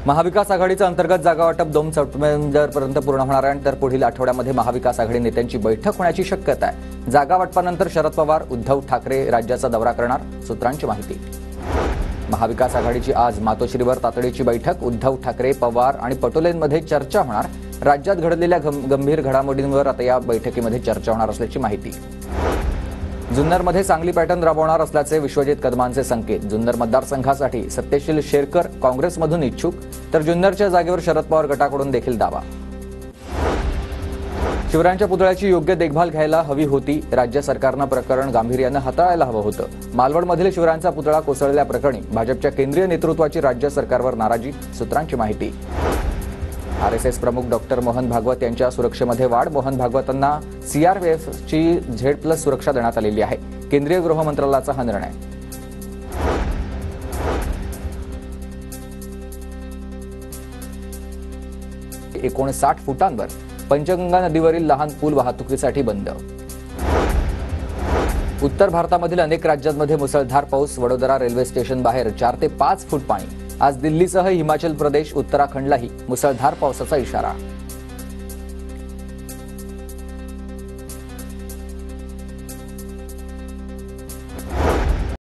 महाविकास आघाडीचं अंतर्गत जागा वाटप 2 सप्टेंबरपर्यंत पूर्ण होणार आहे, तर पुढील आठवड्यामध्ये महाविकास आघाडी नेत्यांची बैठक होण्याची शक्यता आहे। जागा वाटपानंतर शरद पवार, उद्धव ठाकरे राज्याचा दौरा करणार, सूत्रांची माहिती। महाविकास आघाडीची आज मातोश्रीवर तातडीची बैठक, उद्धव ठाकरे, पवार आणि पटोलेंमध्ये चर्चा होणार। राज्यात घडलेल्या गंभीर घडामोडींवर आता या बैठकीमध्ये चर्चा होणार असल्याची माहिती। जुन्नरमध्ये चांगली पॅटर्न राबवणार असल्याचे विश्वजित कदमांचे संकेत। जुन्नर मतदारसंघासाठी सत्यशील शेरकर काँग्रेसमधून इच्छुक, तर जुन्नरच्या जागेवर शरद पवार गटाकडून देखील दावा। शिवरायांच्या पुतळ्याची योग्य देखभाल घ्यायला हवी होती, राज्य सरकारनं प्रकरण गांभीर्यानं हाताळायला हवं होतं। मालवणमधील शिवरायांचा पुतळा कोसळल्याप्रकरणी भाजपच्या केंद्रीय नेतृत्वाची राज्य सरकारवर नाराजी, सूत्रांची माहिती। आरएसएस प्रमुख डॉक्टर मोहन भागवत यांच्या सुरक्षेमध्ये वाढ, मोहन भागवतांना सीआरपीएफची Z+ सुरक्षा देण्यात आलेली आहे। केंद्रीय गृह मंत्रालयाचा हा निर्णय। 59 फुटांवर पंचगंगा नदीवरील लहान पूल वाहतुकीसाठी बंद। उत्तर भारतामधील अनेक राज्यांमध्ये मुसळधार पाऊस, वडोदरा रेल्वे स्टेशन बाहेर 4 ते 5 फूट पाणी। आज दिल्लीसह हिमाचल प्रदेश, उत्तराखंडलाही मुसळधार पावसाचा इशारा।